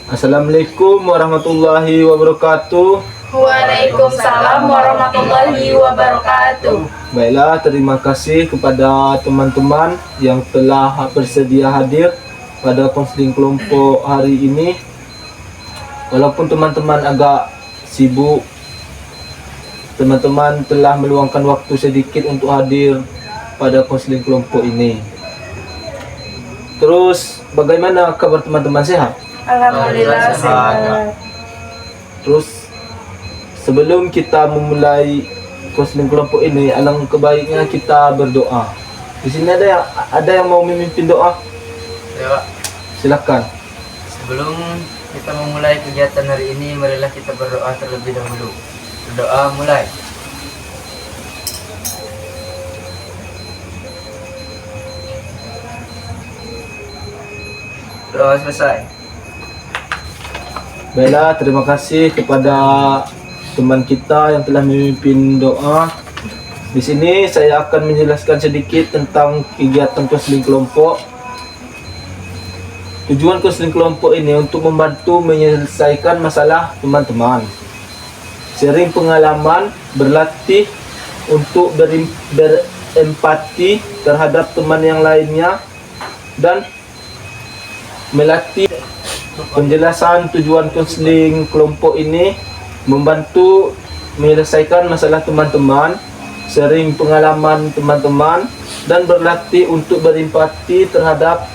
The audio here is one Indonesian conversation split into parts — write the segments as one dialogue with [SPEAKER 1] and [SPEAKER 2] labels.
[SPEAKER 1] Assalamualaikum warahmatullahi wabarakatuh.
[SPEAKER 2] Waalaikumsalam warahmatullahi wabarakatuh.
[SPEAKER 1] Baiklah, terima kasih kepada teman-teman yang telah bersedia hadir pada konseling kelompok hari ini. Walaupun teman-teman agak sibuk, teman-teman telah meluangkan waktu sedikit untuk hadir pada konseling kelompok ini. Terus, bagaimana kabar teman-teman, sehat?
[SPEAKER 2] Alhamdulillah sehat.
[SPEAKER 1] Terus, sebelum kita memulai konseling kelompok ini, alangkah baiknya kita berdoa. Di sini ada yang mau memimpin doa?
[SPEAKER 3] Ya, Pak.
[SPEAKER 1] Silakan.
[SPEAKER 3] Sebelum kita memulai kegiatan hari ini, marilah kita berdoa terlebih dahulu. Berdoa mulai. Doa selesai.
[SPEAKER 1] Baiklah, terima kasih kepada teman kita yang telah memimpin doa. Di sini saya akan menjelaskan sedikit tentang kegiatan konseling kelompok. Tujuan konseling kelompok ini untuk membantu menyelesaikan masalah teman-teman. Sharing pengalaman, berlatih untuk berempati terhadap teman yang lainnya, dan melatih penjelasan tujuan konseling kelompok ini membantu menyelesaikan masalah teman-teman, sharing pengalaman teman-teman, dan berlatih untuk berempati terhadap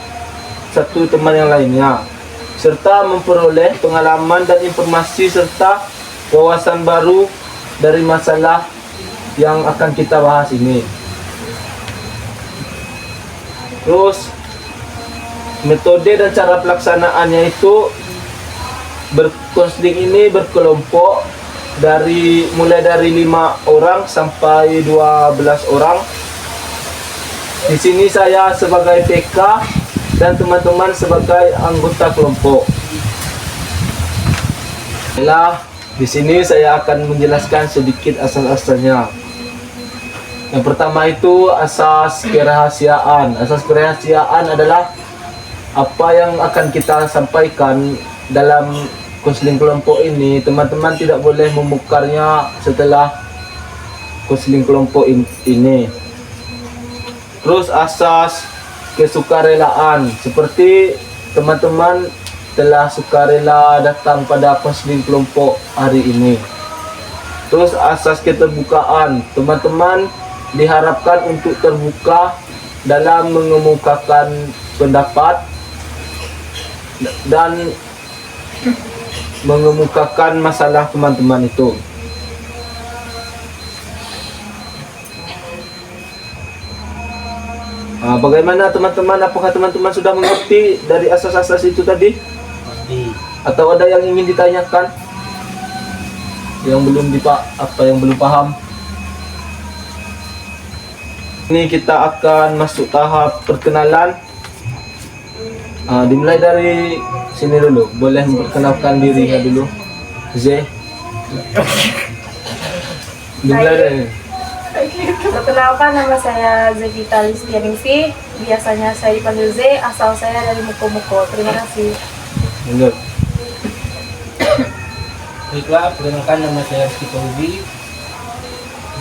[SPEAKER 1] satu teman yang lainnya, serta memperoleh pengalaman dan informasi serta wawasan baru dari masalah yang akan kita bahas ini. Terus, metode dan cara pelaksanaannya itu berkonseling ini berkelompok mulai dari 5 orang sampai 12 orang. Di sini saya sebagai PK dan teman-teman sebagai anggota kelompok. Baiklah, di sini saya akan menjelaskan sedikit asas-asasnya. Yang pertama itu asas kerahasiaan. Asas kerahasiaan adalah apa yang akan kita sampaikan dalam konseling kelompok ini, teman-teman tidak boleh memukarnya setelah konseling kelompok ini. Terus asas kesukarelaan, seperti teman-teman telah sukarela datang pada konseling kelompok hari ini. Terus asas keterbukaan, teman-teman diharapkan untuk terbuka dalam mengemukakan pendapat dan mengemukakan masalah teman-teman itu. Bagaimana teman-teman? Apakah teman-teman sudah mengerti dari asas-asas itu tadi? Atau ada yang ingin ditanyakan? Yang belum paham? Ini kita akan masuk tahap perkenalan. Dimulai dari sini dulu. Boleh memperkenalkan dirinya dulu. Z. Dimulai dari.
[SPEAKER 2] Perkenalkan, nama saya Zevita Listianingsih. Biasanya saya dipanggil Z, asal saya dari Muko-Muko. Terima kasih.
[SPEAKER 1] Lanjut.
[SPEAKER 4] Baiklah, perkenalkan, nama saya Rizky Paubi.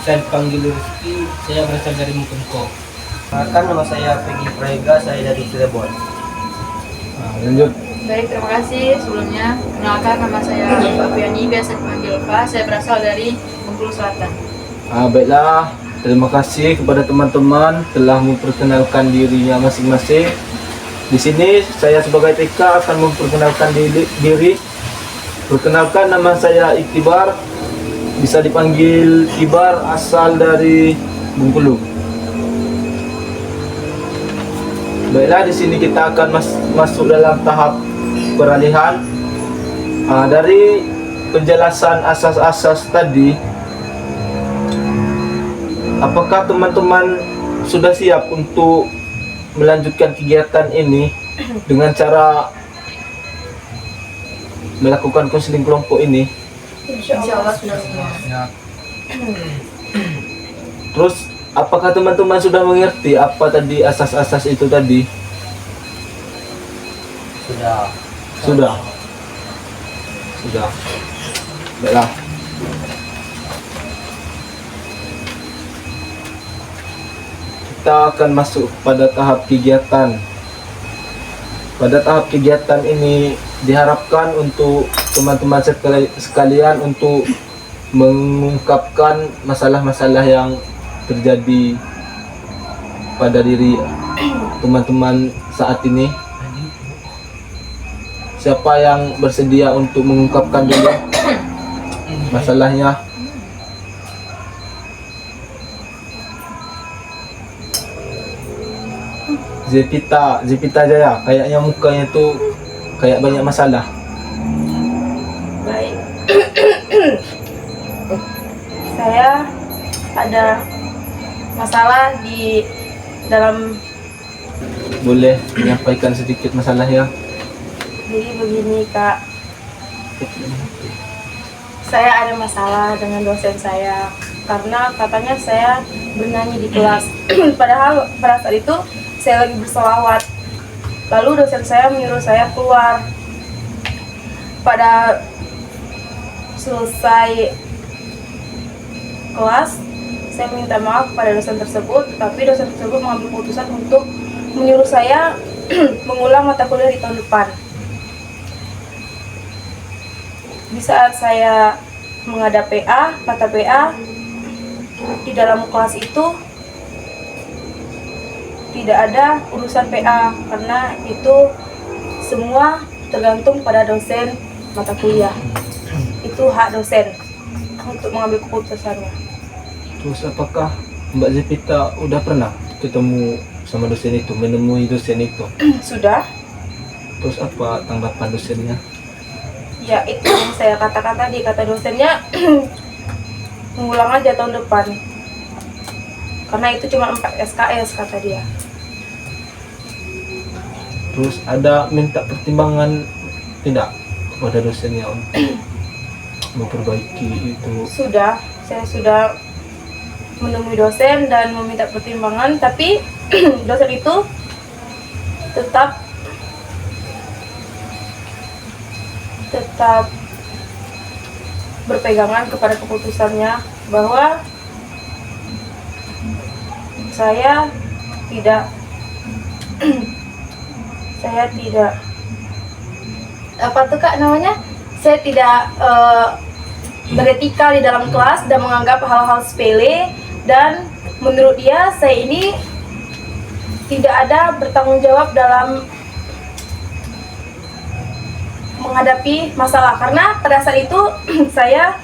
[SPEAKER 4] Saya dipanggil Rizky, saya berasal dari Muko-Muko.
[SPEAKER 3] Perkenalkan, nama saya Peggy Prega, saya dari Cirebon.
[SPEAKER 1] Lanjut.
[SPEAKER 5] Baik, terima kasih. Sebelumnya, kenalkan, nama saya Mbak Fiani, biasa dipanggil Pak. Saya berasal dari Bengkulu Selatan.
[SPEAKER 1] Baiklah, terima kasih kepada teman-teman telah memperkenalkan dirinya masing-masing. Di sini saya sebagai TK akan memperkenalkan diri. Perkenalkan, nama saya Iktibar, bisa dipanggil Ibar, asal dari Bengkulu. Baiklah, di sini kita akan masuk dalam tahap peralihan. Dari penjelasan asas-asas tadi, apakah teman-teman sudah siap untuk melanjutkan kegiatan ini dengan cara melakukan konseling kelompok ini?
[SPEAKER 2] Insya Allah sudah siap.
[SPEAKER 1] Terus, apakah teman-teman sudah mengerti apa tadi asas-asas itu tadi?
[SPEAKER 3] Sudah.
[SPEAKER 1] Sudah. Sudah. Baiklah. Kita akan masuk pada tahap kegiatan. Pada tahap kegiatan ini diharapkan untuk teman-teman sekalian untuk mengungkapkan masalah-masalah yang terjadi pada diri teman-teman saat ini. Siapa yang bersedia untuk mengungkapkan dulu masalahnya? Zepita Jaya, kayaknya mukanya tuh kayak banyak masalah.
[SPEAKER 2] Baik. Saya ada masalah di dalam.
[SPEAKER 1] Boleh menyampaikan sedikit masalahnya?
[SPEAKER 2] Jadi begini Kak, saya ada masalah dengan dosen saya karena katanya saya bernyanyi di kelas. Padahal pada saat itu saya lagi bersolawat. Lalu dosen saya menyuruh saya keluar. Pada selesai kelas, saya minta maaf pada dosen tersebut, tetapi dosen tersebut mengambil keputusan untuk menyuruh saya mengulang mata kuliah di tahun depan. Di saat saya menghadap PA, kata PA, di dalam kelas itu tidak ada urusan PA karena itu semua tergantung pada dosen mata kuliah. Itu hak dosen untuk mengambil keputusannya.
[SPEAKER 1] Terus apakah Mbak Zepita udah pernah ketemu sama dosen itu, menemui dosen itu?
[SPEAKER 2] Sudah?
[SPEAKER 1] Terus apa tanggapan dosennya?
[SPEAKER 2] Ya itu yang saya katakan tadi, kata dosennya mengulang aja tahun depan karena itu cuma 4 SKS kata dia.
[SPEAKER 1] Terus ada minta pertimbangan tidak kepada dosennya untuk memperbaiki itu?
[SPEAKER 2] Sudah, saya sudah menemui dosen dan meminta pertimbangan, tapi dosen itu tetap berpegangan kepada keputusannya bahwa saya tidak apa tuh Kak namanya, saya tidak beretika di dalam kelas dan menganggap hal-hal sepele, dan menurut dia saya ini tidak ada bertanggung jawab dalam menghadapi masalah, karena pada saat itu saya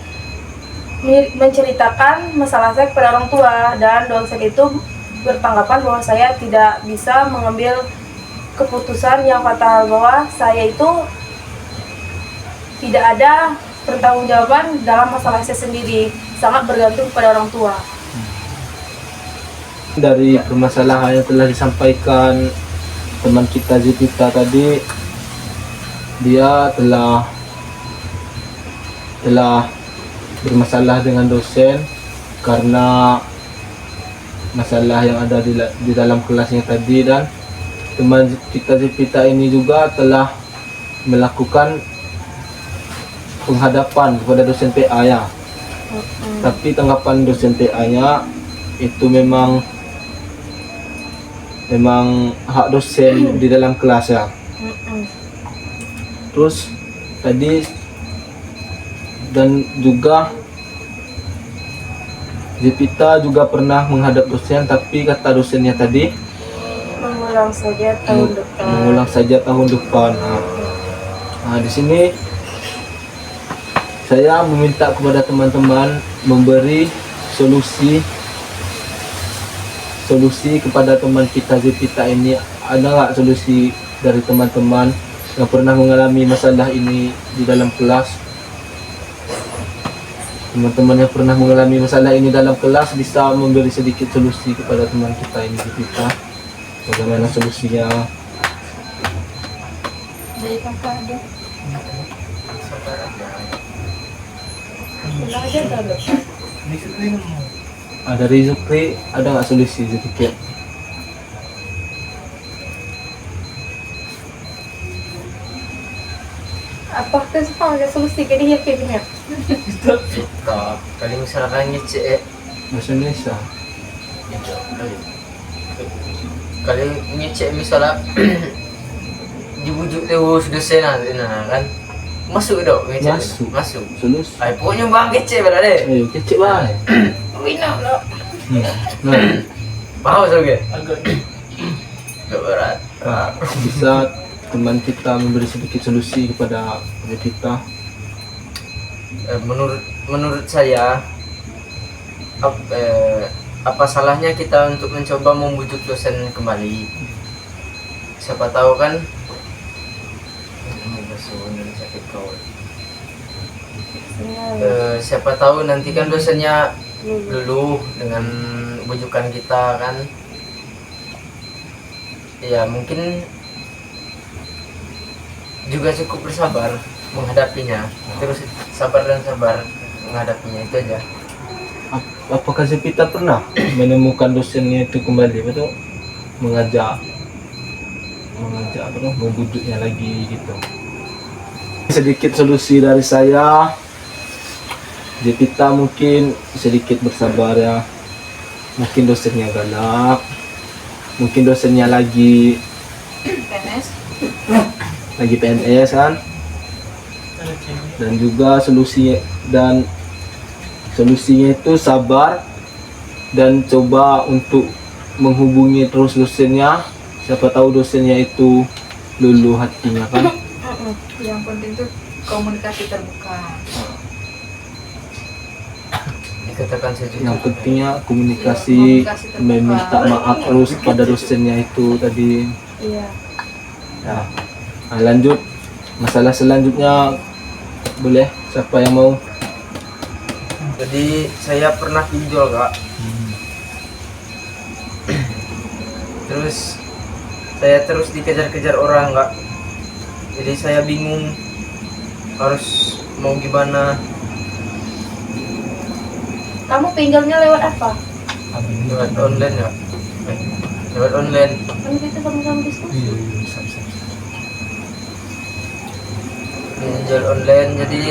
[SPEAKER 2] menceritakan masalah saya kepada orang tua dan dosen itu bertanggapan bahwa saya tidak bisa mengambil keputusan yang fatal, bahwa saya itu tidak ada pertanggungjawaban dalam masalah saya sendiri, sangat bergantung pada orang tua.
[SPEAKER 1] Dari permasalahan yang telah disampaikan teman kita Zepita tadi, dia telah bermasalah dengan dosen karena masalah yang ada di dalam kelasnya tadi, dan teman kita Zepita ini juga telah melakukan penghadapan kepada dosen PA ya. Tapi tanggapan dosen PA-nya itu memang hak dosen di dalam kelas ya. Terus tadi dan juga Zepita juga pernah menghadap dosen, tapi kata dosennya tadi
[SPEAKER 2] Mengulang saja tahun depan.
[SPEAKER 1] mengulang saja tahun depan. Nah, di sini saya meminta kepada teman-teman memberi solusi kepada teman kita Zepita ini. Ada nggak solusi dari teman-teman yang pernah mengalami masalah ini di dalam kelas? Teman-teman yang pernah mengalami masalah ini dalam kelas bisa memberi sedikit solusi kepada teman kita ini Zepita. Bagaimana solusinya?
[SPEAKER 5] Dari kakak ada.
[SPEAKER 2] Ulang aja tahun depan.
[SPEAKER 1] Dari Zukri ada nggak solusi sedikit?
[SPEAKER 2] Apa tuh sama solusi ke dia kayak gini?
[SPEAKER 3] Tak, kali misalkan ngecek
[SPEAKER 1] Bahasa Indonesia.
[SPEAKER 3] gitu. Kali ngecek misalnya dibujuk terus dosen kan. Masuk dong ngecek.
[SPEAKER 1] Masuk.
[SPEAKER 3] Masuk.
[SPEAKER 1] Sulus.
[SPEAKER 3] Ay, pokoknya bang ngecek berada deh.
[SPEAKER 1] Ayo kecil bae.
[SPEAKER 2] Wina lo.
[SPEAKER 1] Nah,
[SPEAKER 3] Paham soge?
[SPEAKER 4] Agak
[SPEAKER 3] Gak berat.
[SPEAKER 1] bisa teman kita memberi sedikit solusi kepada kita.
[SPEAKER 3] Menurut saya apa salahnya kita untuk mencoba membujuk dosen kembali? Siapa tahu kan sakit kau. Siapa tahu nanti kan dosennya luluh dengan bujukan kita kan. Ya mungkin juga cukup bersabar menghadapinya, terus sabar dan sabar menghadapinya, itu aja.
[SPEAKER 1] Apakah Zepita pernah menemukan dosennya itu kembali, betul? Mengajak apa tuh, membujuknya lagi gitu. Sedikit solusi dari saya, Zepita mungkin sedikit bersabar ya. Mungkin dosennya galak, mungkin dosennya lagi PNS kan, dan juga solusinya itu sabar dan coba untuk menghubungi terus dosennya. Siapa tahu dosennya itu luluh hatinya kan.
[SPEAKER 5] Yang penting tuh komunikasi terbuka.
[SPEAKER 3] Dikatakan sejuta.
[SPEAKER 1] Yang pentingnya komunikasi, meminta maaf terus pada dosennya itu tadi.
[SPEAKER 2] Iya.
[SPEAKER 1] Ya. Nah, lanjut masalah selanjutnya, boleh siapa yang mau?
[SPEAKER 3] Jadi saya pernah pinjol kak. Terus saya terus dikejar-kejar orang kak. Jadi saya bingung harus mau gimana.
[SPEAKER 2] Kamu pinjolnya lewat apa?
[SPEAKER 3] Lewat online kak. Lewat online.
[SPEAKER 2] Kan kita sama-sama diskusi.
[SPEAKER 3] Pinjol online, jadi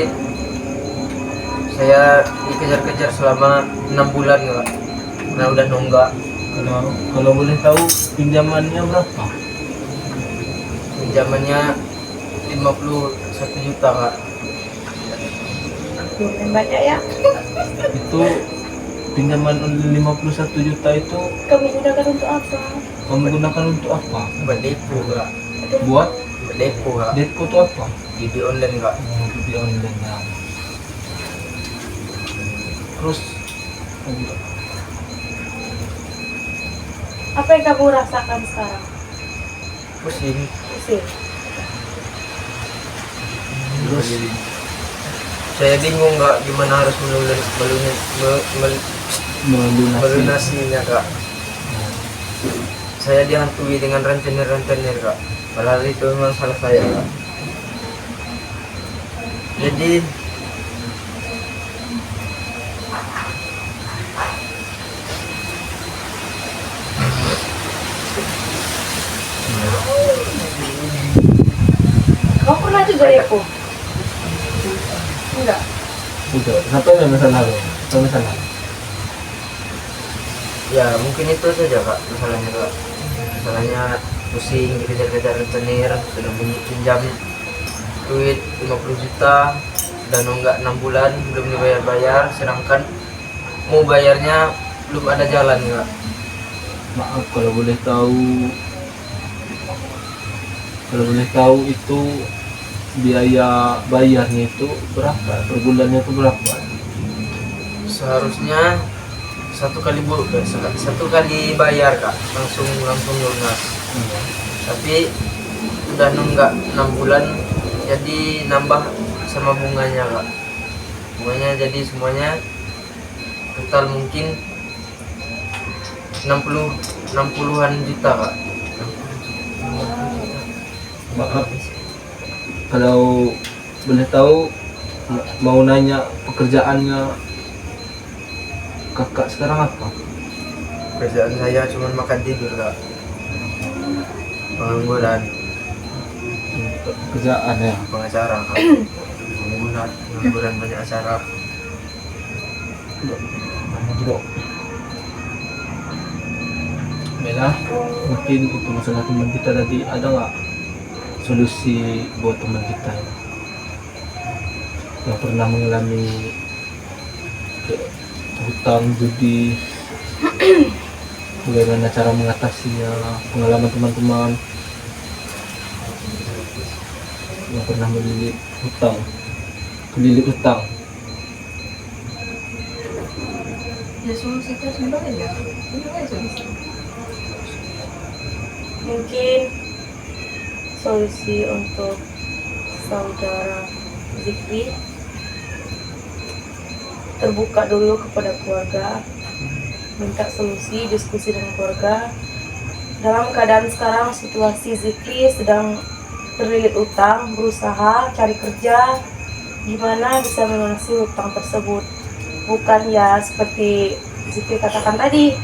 [SPEAKER 3] saya dikejar-kejar selama 6 bulan kak. Nah udah nunggak.
[SPEAKER 1] Kalau boleh tahu pinjamannya berapa?
[SPEAKER 3] Pinjamannya 51 juta kak.
[SPEAKER 2] Lumayan banyak ya.
[SPEAKER 1] Itu pinjaman 51 juta itu
[SPEAKER 2] Kamu gunakan untuk apa?
[SPEAKER 1] kamu gunakan untuk apa?
[SPEAKER 3] Buat depo kak.
[SPEAKER 1] Buat
[SPEAKER 3] Buat depo kak.
[SPEAKER 1] depo itu apa?
[SPEAKER 3] Judi online kak.
[SPEAKER 1] Judi online ya. Terus
[SPEAKER 2] Apa yang kamu rasakan sekarang?
[SPEAKER 3] Pusing.
[SPEAKER 2] Pusing.
[SPEAKER 1] terus
[SPEAKER 3] Saya bingung kak gimana harus melunasinya kak. Saya dihantui dengan rentenir kak. Padahal itu memang salah saya kak. Jadi
[SPEAKER 2] Kamu pernah juga depo? Enggak.
[SPEAKER 1] udah sampai ada masalah lo, apa masalah?
[SPEAKER 3] ya mungkin itu saja kak masalahnya kak. Masalahnya pusing dikejar-kejar rentenir, sudah pinjam duit 50 juta dan nunggak 6 bulan belum dibayar-bayar, sedangkan mau bayarnya belum ada jalan kak.
[SPEAKER 1] Maaf kalau boleh tahu itu biaya bayarnya itu berapa? Per bulannya itu berapa?
[SPEAKER 3] Seharusnya satu kali bayar kak, langsung lunas. Tapi udah nunggak 6 bulan, jadi nambah sama bunganya kak. Bunganya jadi semuanya total mungkin 60-an juta kak.
[SPEAKER 1] Maaf kalau boleh tahu, mau nanya pekerjaannya kakak sekarang apa?
[SPEAKER 3] Kerjaan saya cuma makan tidur kak, pengangguran.
[SPEAKER 1] Kerjaan ya.
[SPEAKER 3] pengacara kak. Pengangguran banyak acara.
[SPEAKER 1] Mana bro? Bella, mungkin itu masalah teman kita tadi, ada nggak solusi buat teman kita yang pernah mengalami hutang judi? Bagaimana cara mengatasinya? Pengalaman teman-teman yang pernah kelilit hutang.
[SPEAKER 5] Ya solusi itu sebenarnya solusi.
[SPEAKER 2] Mungkin solusi untuk saudara Zikri terbuka dulu kepada keluarga, minta solusi, diskusi dengan keluarga. Dalam keadaan sekarang situasi Zikri sedang terlilit utang, berusaha cari kerja, gimana bisa melunasi hutang tersebut. Bukan ya seperti Zikri katakan tadi,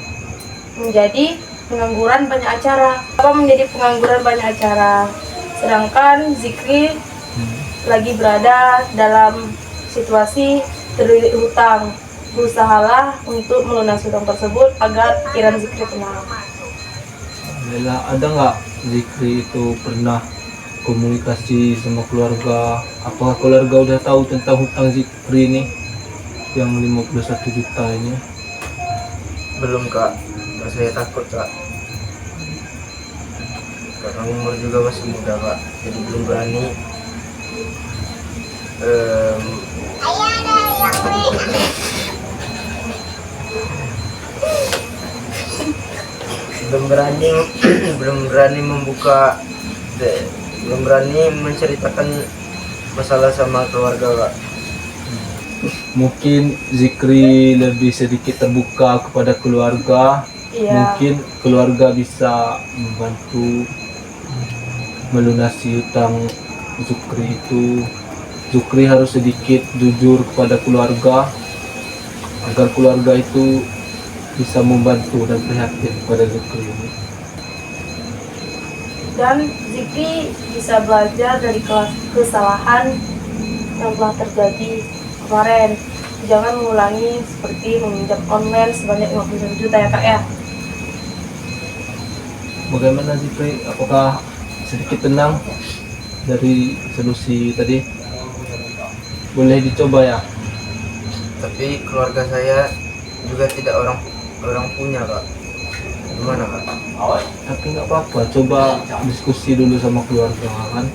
[SPEAKER 2] menjadi pengangguran banyak acara. Apa menjadi pengangguran banyak acara? Sedangkan Zikri lagi berada dalam situasi terlilit hutang. Berusahalah untuk melunasi hutang tersebut agar pikiran Zikri tenang.
[SPEAKER 1] Bella, ada nggak Zikri itu pernah komunikasi sama keluarga? Apakah keluarga udah tahu tentang hutang Zikri ini yang 51 juta ini?
[SPEAKER 3] Belum kak, saya takut kak. Karena umur juga masih muda kak, jadi belum berani. belum berani membuka, belum berani menceritakan masalah sama keluarga kak.
[SPEAKER 1] Mungkin Zikri lebih sedikit terbuka kepada keluarga.
[SPEAKER 2] Iya.
[SPEAKER 1] Mungkin keluarga bisa membantu melunasi hutang Zikri itu. Zikri harus sedikit jujur kepada keluarga agar keluarga itu bisa membantu dan prihatin kepada Zikri ini.
[SPEAKER 2] Dan Zikri bisa belajar dari kesalahan yang telah terjadi kemarin. Jangan mengulangi seperti meminjam online sebanyak 51 juta ya kak ya.
[SPEAKER 1] Bagaimana Zikri? Apakah sedikit tenang dari solusi tadi? Boleh dicoba ya?
[SPEAKER 3] Tapi keluarga saya juga tidak orang punya kak. Gimana kak?
[SPEAKER 1] Tapi nggak apa-apa, coba diskusi dulu sama keluarga kan.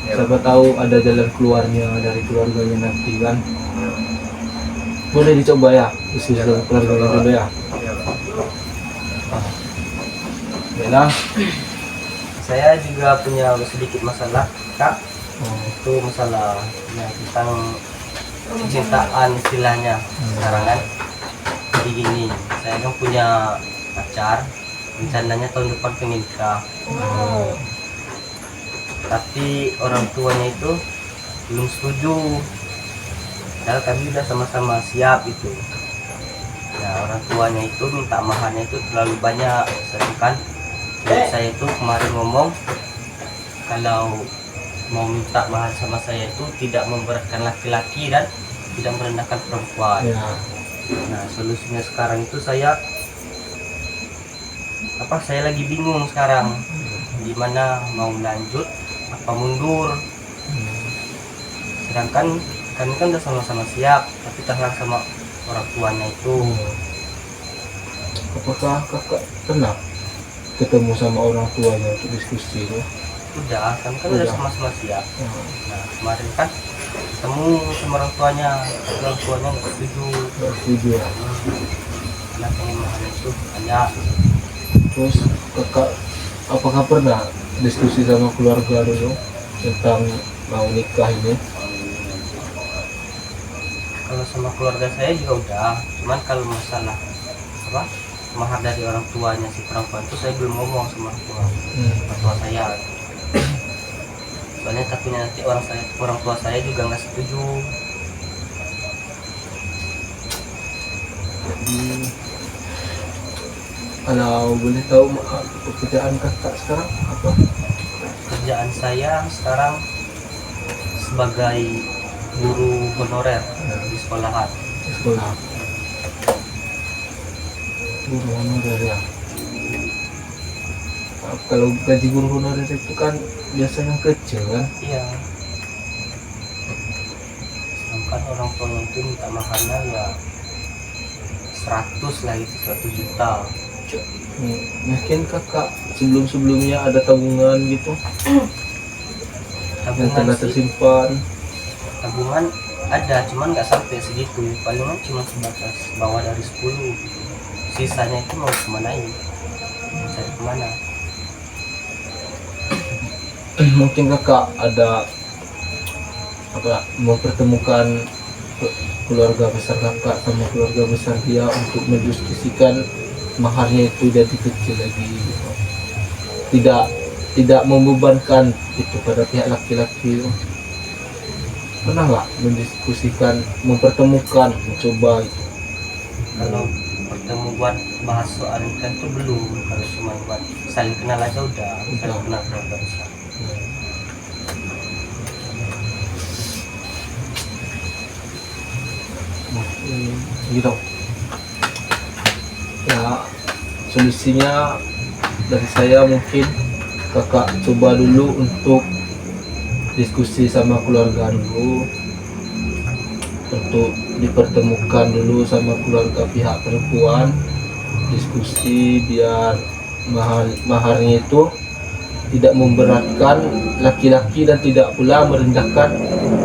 [SPEAKER 3] Ya.
[SPEAKER 1] Siapa tahu ada jalan keluarnya dari keluarganya nanti kan.
[SPEAKER 3] Ya.
[SPEAKER 1] Boleh dicoba ya, diskusi
[SPEAKER 3] Ya,
[SPEAKER 1] sama keluarganya
[SPEAKER 3] coba.
[SPEAKER 1] dulu ya.
[SPEAKER 3] Ya, kak.
[SPEAKER 1] Bella,
[SPEAKER 4] Saya juga punya sedikit masalah, Kak.
[SPEAKER 1] oh,
[SPEAKER 4] Itu masalah ya, tentang cintaan istilahnya sekarang kan. Jadi gini, saya kan punya pacar, rencananya tahun depan pengen nikah. Tapi orang tuanya itu belum setuju. Padahal kami udah sama-sama siap itu. Ya orang tuanya itu minta maharnya itu terlalu banyak, sedangkan saya itu kemarin ngomong kalau mau minta mahar sama saya itu tidak memberatkan laki-laki dan tidak merendahkan perempuan.
[SPEAKER 1] ya.
[SPEAKER 4] Nah solusinya sekarang itu saya lagi bingung sekarang gimana mau lanjut apa mundur. Sedangkan kami kan udah sama-sama siap, tapi terhalang sama orang tuanya itu.
[SPEAKER 1] Apakah kakak pernah ketemu sama orang tuanya untuk diskusi itu?
[SPEAKER 4] Udah, kami kan udah
[SPEAKER 1] Udah.
[SPEAKER 4] sama-sama siap.
[SPEAKER 1] Ya.
[SPEAKER 4] Nah kemarin kan ketemu sama orang tuanya nggak setuju.
[SPEAKER 1] Nggak setuju ya.
[SPEAKER 4] Karena pengen mahal itu banyak.
[SPEAKER 1] Terus kakak apakah pernah diskusi sama keluarga dulu tentang mau nikah ini?
[SPEAKER 4] Kalau sama keluarga saya juga udah, cuman kalau masalah mahar dari orang tuanya si perempuan itu saya belum ngomong sama orang tua saya. Soalnya takutnya nanti orang tua saya juga nggak setuju.
[SPEAKER 1] Kalau boleh tahu pekerjaan kakak sekarang apa?
[SPEAKER 4] Pekerjaan saya sekarang sebagai guru honorer di sekolahan.
[SPEAKER 1] Sekolah. Guru honorer ya. Kalau gaji guru honorer itu kan biasanya kecil kan?
[SPEAKER 4] Iya. Sedangkan orang tuanya itu minta makannya ya 100 lah, itu 100 juta.
[SPEAKER 1] Mungkin kakak sebelumnya ada tabungan gitu yang
[SPEAKER 4] Tabungan
[SPEAKER 1] telah
[SPEAKER 4] sih,
[SPEAKER 1] tersimpan.
[SPEAKER 4] tabungan ada, cuman nggak sampai segitu. Palingan cuma sebatas bawah dari 10. Sisanya itu mau kemanain? Mau cari kemana?
[SPEAKER 1] Mungkin kakak ada apa mempertemukan keluarga besar kakak sama keluarga besar dia untuk mendiskusikan maharnya itu jadi kecil lagi gitu. Tidak membebankan itu pada pihak laki-laki. Pernah nggak mendiskusikan, mempertemukan, mencoba itu?
[SPEAKER 4] Kalau bertemu buat bahas soal nikah itu belum. Kalau cuma buat saling kenal aja udah saling kenal keluarga besar.
[SPEAKER 1] Gitu ya, solusinya dari saya mungkin kakak coba dulu untuk diskusi sama keluarga dulu, untuk dipertemukan dulu sama keluarga pihak perempuan, diskusi biar maharnya itu tidak memberatkan laki-laki dan tidak pula merendahkan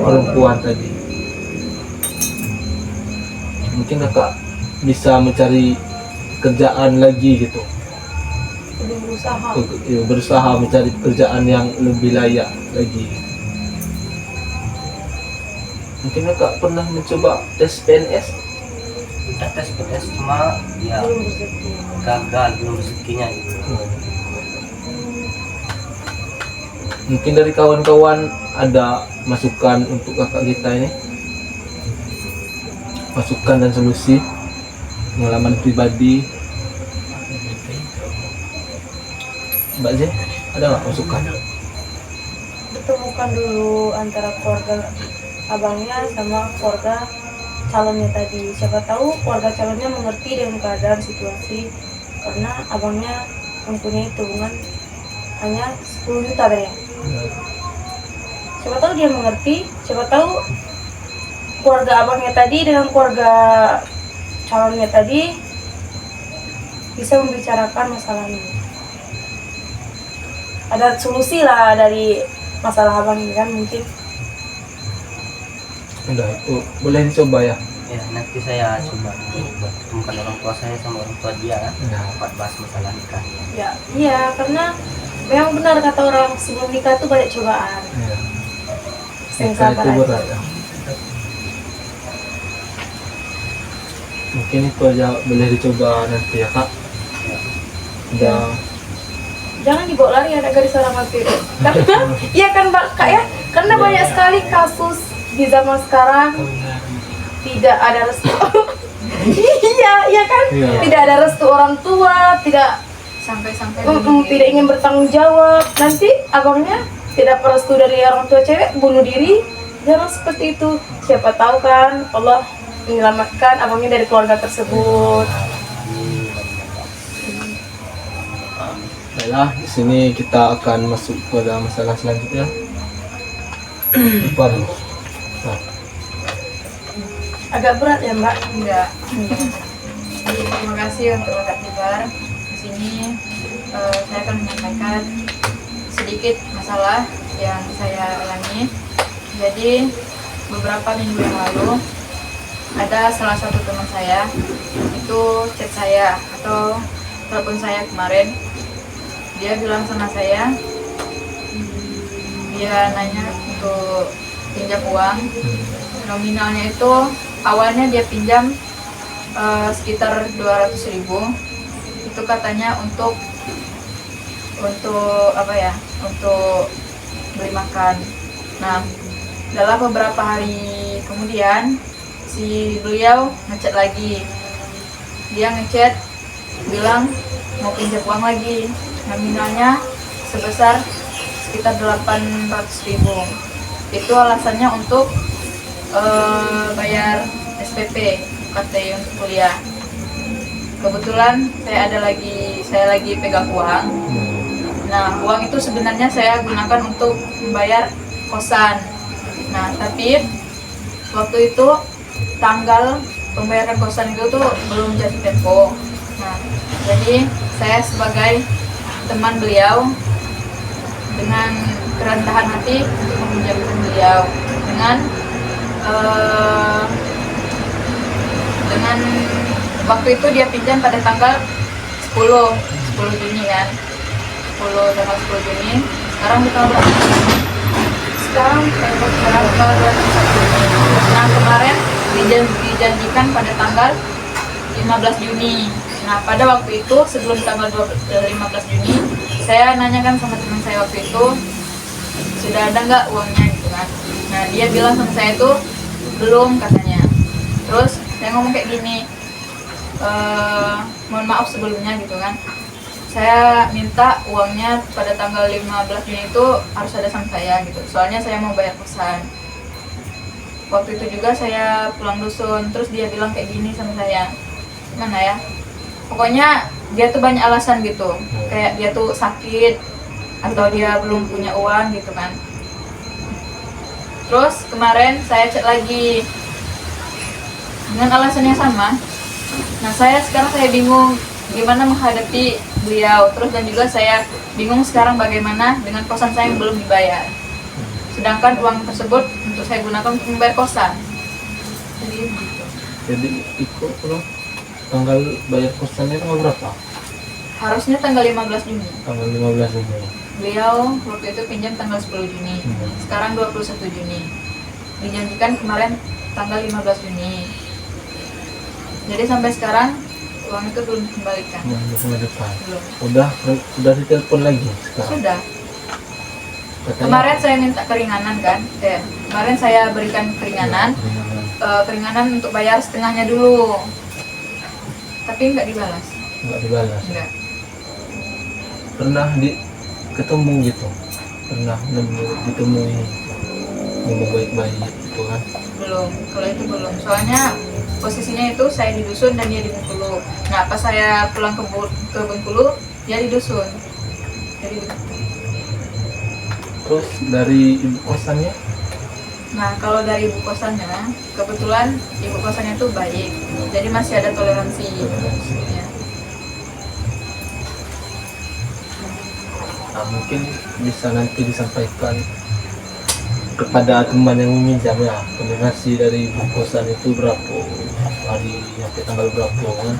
[SPEAKER 1] perempuan tadi. Mungkin kakak bisa mencari kerjaan lagi gitu,
[SPEAKER 2] Lebih berusaha.
[SPEAKER 1] berusaha mencari pekerjaan yang lebih layak lagi. Mungkin kakak pernah mencoba tes PNS?
[SPEAKER 4] Kita tes PNS cuma ya
[SPEAKER 2] Belum rezeki.
[SPEAKER 4] gagal, belum rezekinya gitu.
[SPEAKER 1] Mungkin dari kawan-kawan ada masukan untuk kakak kita ini, masukan dan solusi pengalaman pribadi. Mbak Z, ada nggak masukan?
[SPEAKER 2] Ditemukan dulu antara keluarga abangnya sama keluarga calonnya tadi. Siapa tahu keluarga calonnya mengerti dengan keadaan situasi, karena abangnya mempunyai tabungan hanya 10 juta deh. Siapa tahu dia mengerti, siapa tahu keluarga abangnya tadi dengan keluarga calonnya tadi bisa membicarakan masalah ini. Ada solusi lah dari masalah abang ini kan mungkin.
[SPEAKER 1] Udah, itu boleh dicoba ya.
[SPEAKER 4] Ya nanti saya coba buat ketemukan orang tua saya sama orang tua dia buat bahas masalah nikah.
[SPEAKER 2] Ya, iya, karena memang benar kata orang, sebelum nikah tuh banyak cobaan.
[SPEAKER 1] Ya.
[SPEAKER 2] Yang
[SPEAKER 1] Nikah
[SPEAKER 2] sabar
[SPEAKER 1] itu
[SPEAKER 2] aja.
[SPEAKER 1] berat ya. Mungkin itu aja, boleh dicoba nanti ya kak. Udah.
[SPEAKER 2] Jangan dibawa lari anak gadis orang mati. Karena iya kan Mbak Kak ya, karena banyak sekali kasus di zaman sekarang tidak ada restu. Iya kan?
[SPEAKER 1] Iya.
[SPEAKER 2] Tidak ada restu orang tua, tidak
[SPEAKER 5] Sampai-sampai
[SPEAKER 2] tidak ingin bertanggung jawab. Nanti abangnya tidak restu dari orang tua cewek, bunuh diri. Jangan seperti itu. Siapa tahu kan Allah menyelamatkan abangnya dari keluarga tersebut.
[SPEAKER 1] Baiklah, di sini kita akan masuk pada masalah selanjutnya. Depan. Nah,
[SPEAKER 2] Agak berat ya Mbak.
[SPEAKER 5] enggak. Terima kasih untuk Kakak Tibar. Di sini saya akan menyampaikan sedikit masalah yang saya alami. Jadi beberapa minggu yang lalu ada salah satu teman saya itu chat saya atau telepon saya kemarin. Dia bilang sama saya, dia nanya untuk pinjam uang. Nominalnya itu awalnya dia pinjam sekitar 200.000. Itu katanya untuk apa ya, untuk beli makan. Nah, dalam beberapa hari kemudian si beliau ngechat lagi. Dia ngechat bilang mau pinjam uang lagi, nominalnya sebesar sekitar 800.000. Itu alasannya untuk bayar SPP UKT untuk kuliah. Kebetulan saya lagi pegang uang. Nah, uang itu sebenarnya saya gunakan untuk membayar kosan. Nah, tapi waktu itu tanggal pembayaran kosan itu tuh belum jatuh tempo. Nah, jadi saya sebagai teman beliau dengan kerendahan hati untuk meminjamkan beliau dengan waktu itu dia pinjam pada tanggal 10 Juni kan. Tanggal 10 Juni. Sekarang tanggal berapa? Sekarang tanggal 21 Juni. Nah, kemarin dijanjikan pada tanggal 15 Juni. Nah, pada waktu itu sebelum tanggal 15 Juni, saya nanyakan sama teman saya waktu itu, sudah ada nggak uangnya gitu kan. Nah, dia bilang sama saya itu belum katanya. Terus saya ngomong kayak gini, mohon maaf sebelumnya gitu kan, saya minta uangnya pada tanggal 15 Juni itu harus ada sama saya gitu, soalnya saya mau bayar kosan. Waktu itu juga saya pulang dusun, terus dia bilang kayak gini sama saya, gimana ya, pokoknya dia tuh banyak alasan gitu, kayak dia tuh sakit atau dia belum punya uang gitu kan. Terus kemarin saya chat lagi dengan alasan yang sama. Nah, saya bingung gimana menghadapi beliau, terus dan juga saya bingung sekarang bagaimana dengan kosan saya yang belum dibayar, sedangkan uang tersebut untuk saya gunakan untuk membayar kosan.
[SPEAKER 1] Jadi ikut tanggal bayar kosannya tanggal berapa?
[SPEAKER 5] Harusnya tanggal 15 Juni.
[SPEAKER 1] Tanggal 15 Juni.
[SPEAKER 5] Beliau waktu itu pinjam tanggal 10 Juni. Sekarang 21 Juni. Dijanjikan kemarin tanggal 15 Juni. Jadi sampai sekarang uang itu belum dikembalikan. Belum.
[SPEAKER 1] Udah ditelepon lagi sekarang.
[SPEAKER 5] Sudah.
[SPEAKER 1] Katanya,
[SPEAKER 5] Kemarin saya minta keringanan kan. Kemarin saya berikan keringanan. Keringanan untuk bayar setengahnya dulu. Tapi nggak dibalas.
[SPEAKER 1] nggak dibalas.
[SPEAKER 5] Enggak.
[SPEAKER 1] Pernah ketemu gitu, pernah ditemui ngomong baik-baik gitu kan?
[SPEAKER 5] Belum, kalau itu belum. Soalnya posisinya itu saya di dusun dan dia di Bengkulu. Nah, pas saya pulang ke Bengkulu, dia di dusun. Jadi
[SPEAKER 1] Terus dari ibu kosannya?
[SPEAKER 5] nah, kalau dari ibu kosannya, kebetulan ibu kosannya itu baik. Jadi masih ada toleransi. Ya.
[SPEAKER 1] Nah, mungkin bisa nanti disampaikan kepada teman yang meminjam ya, kombinasi dari ibu kosan itu berapa hari sampai tanggal berapa kan?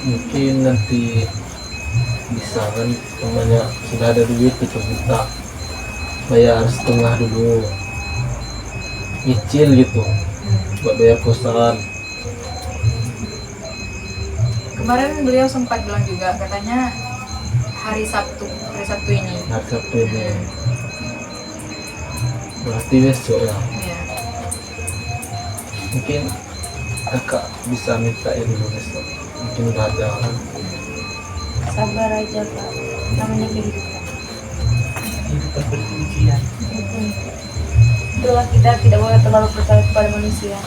[SPEAKER 1] Mungkin nanti bisa kan temannya sudah ada duit itu kita bayar setengah dulu, nyicil gitu buat bayar kosan.
[SPEAKER 5] Kemarin beliau sempat bilang juga, katanya hari Sabtu ini.
[SPEAKER 1] Hari Sabtu ini berarti besok ya.
[SPEAKER 5] Iya.
[SPEAKER 1] Mungkin kakak bisa minta ya dulu besok, mungkin udah ada kan.
[SPEAKER 2] Sabar aja Kak, namanya kehidupan.
[SPEAKER 4] Kehidupan berfungsian.
[SPEAKER 2] Itulah, kita tidak boleh terlalu percaya kepada manusia.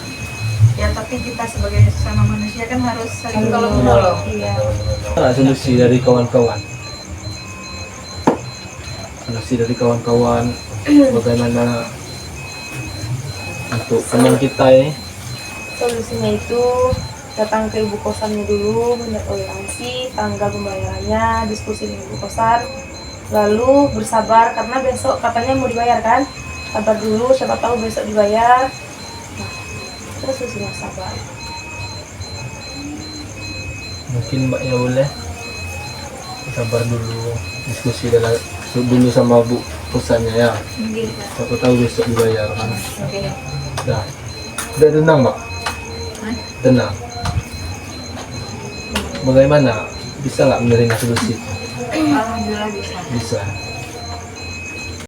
[SPEAKER 5] Ya, tapi kita sebagai sesama manusia kan harus saling tolong menolong.
[SPEAKER 2] Iya.
[SPEAKER 1] Nah, solusi dari kawan-kawan, bagaimana untuk teman kita ini?
[SPEAKER 2] Solusinya itu datang ke ibu kosannya dulu, minta toleransi, tanggal pembayarannya, diskusi dengan ibu kosan, lalu bersabar karena besok katanya mau dibayar kan. Sabar dulu, siapa tahu besok dibayar. Nah, terus solusinya sabar.
[SPEAKER 1] Mungkin mbaknya boleh sabar dulu, diskusi dulu sama bu kosannya ya,
[SPEAKER 5] Mungkin ya.
[SPEAKER 1] siapa tahu besok dibayar kan.
[SPEAKER 5] Oke.
[SPEAKER 1] Udah tenang mbak,
[SPEAKER 5] Hah?
[SPEAKER 1] tenang. Bagaimana, bisa nggak menerima solusi?
[SPEAKER 5] Alhamdulillah bisa.
[SPEAKER 1] Bisa.